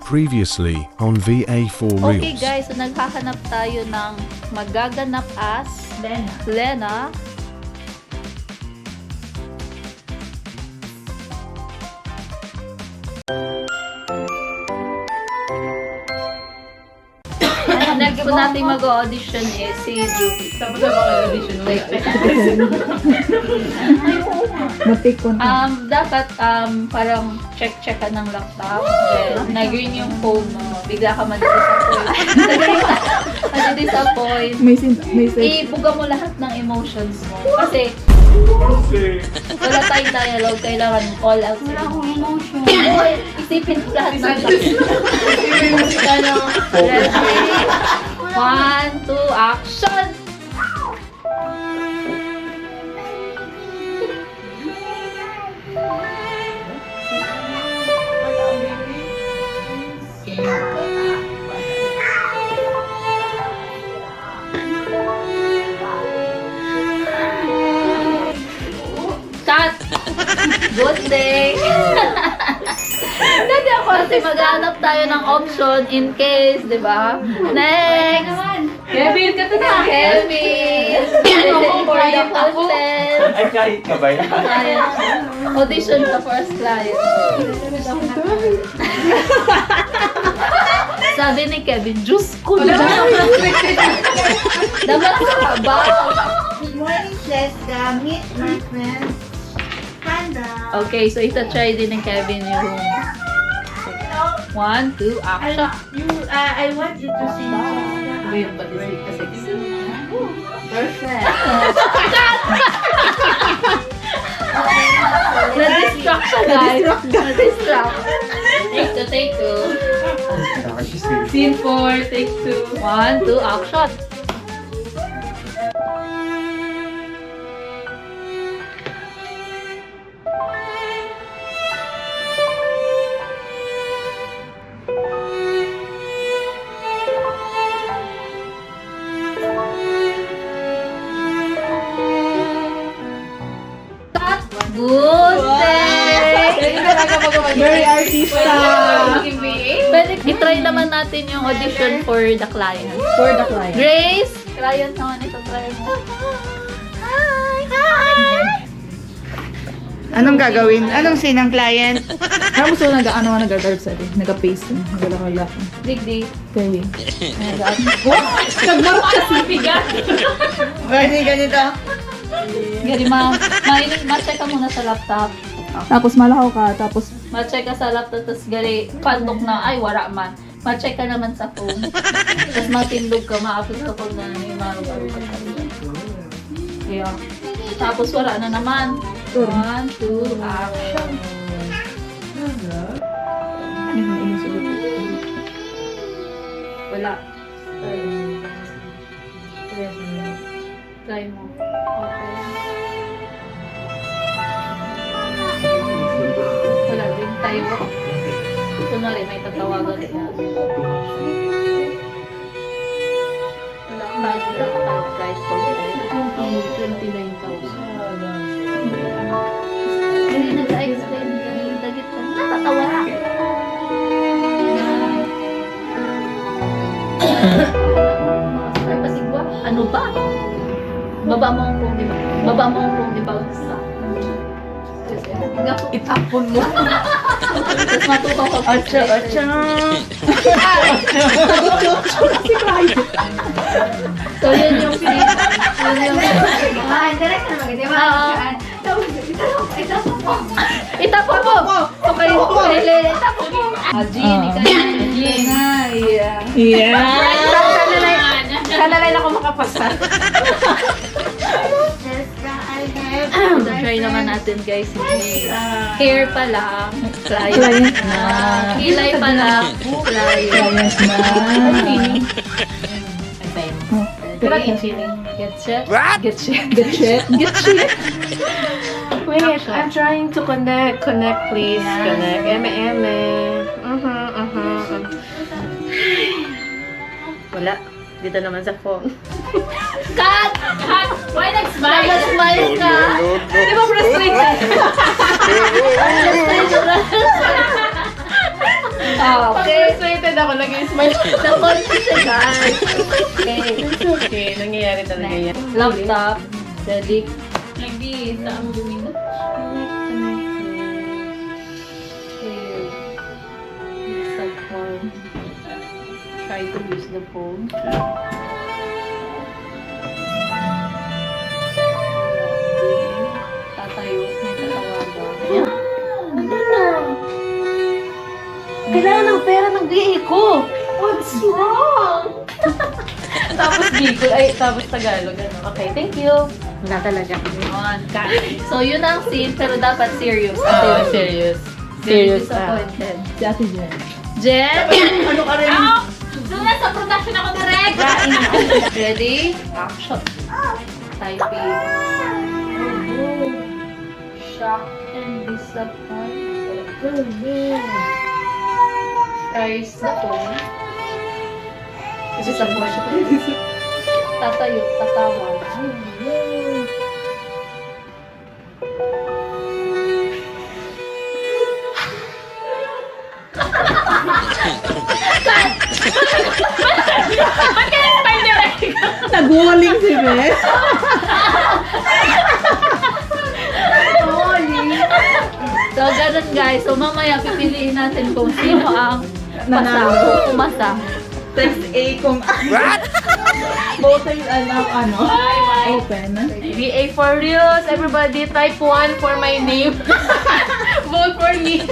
Previously on VA4 Okay Reels. guys, so naghahanap tayo ng magaganap as Lena. Next po natin mag-audition is si Judy. Tapos na mag-audition ulit. Matik ko na. Dapat parang check ka ng laptop. Then, nag-ring yung phone mo. Bigla ka madidisappoint. May set. Ibuga mo lahat ng emotions mo. Kasi, wala tayong dialogue. Kailangan all out. Wala akong emotion. Isipin mo lahat ng Ready? 1, 2, action! Cut! Good day! Dati ako kasi maghanap tayo ng option in case, di ba? Next! Kevin, kata na! Kevin! For the content! Ay, kahit ka ba yan? Client. Audition ka for as client. Sabi ni Kevin, Diyos ko na! Dapat ka ba? Good morning, Jessica. Meet my friend, Hannah. Okay, so ita-try din ni Kevin yung 1, 2, action! I want you to sing. Wait, but it's kasi Perfect. Na-distract siya, guys. Na-distract. Take two. Scene 4, take 2. 1, 2, action! Good day! Very artista. Pwede i-try naman natin yung audition for the client. For the client. Grace! Client naman ito, try mo. Hi! Anong gagawin? Anong scene ng client? Ano mo sila nag-guard sa atin? Nag-paste. Nag-alala. Digdig. Okay. Nagmarok siya sa bigat. Pwede ganito. Gari, ma-check ka muna sa laptop. Tapos malakaw ka. Tapos Ma-check ka sa laptop, tapos gari, pandok na, ay, wala man. Ma-check ka naman sa phone. Tapos matindog ka, ma-upload ka pag na may marug-arug ka sa Kaya, tapos wala na naman. 1, 2, action. Wala. Try mo. Okay. Wala din tayo. Ito na rin, may tatawagan na. Wala kahit guys. 29,000. Hindi nag-explain yung dagit ka. Natatawa ka. Ay, pasigwa. Ano ba? Baba mo ang phone, di ba? Baba mo ang phone, di ba? Itapon mo. Tapos matuto ka. Ocho. So, yun yung scene. Yun yung... Direct na mag Itapon mo! Okay, Lele, itapon mo! Genie ka na. Genie. yeah. Kanalay na ako makapasa. Jessica, I have. So, try naman natin guys. Hair pa lang. Client Client na. na. Kilay pa lang. Client. Client na. Get shit? Get shit. Get shit. Get shit. Wait, I'm trying to connect. Connect, please. Connect. Eme. Wala. Dito naman sa phone. Cut! Cut! Why nag-smile? Nag-smile ka? Di ba frustrated? Okay. Frustrated ako, nag-smile. Na-confuse siya, guys. Okay. It's okay, nangyayari talaga yan. Laptop. Ready? Lagi, sa ang dumi na. Use the phone. Try to use the phone. Tatayo. May tatawagan. Ano na? Kailangan ng pera ng VA ko. What's wrong? Tapos Tagalog. Ano? Okay, thank you. Wala talaga. Yun. So, yun ang scene, pero dapat serious. Oh, serious. Serious disappointed. Si Ate Jen. Jen! Ano ka rin? Doon na sa production ako direct! Ready? Action. Typing. Shock and disappointed. Guys, the phone. Disappointed. Tatayo, tatawa. Nag-walling si Beth. So, ganun guys. So, mamaya pipiliin natin kung sino ang Nanalo. umasa. Text A kung both ay ano, open. VA for reals. Everybody type 1 for my name. Vote for me.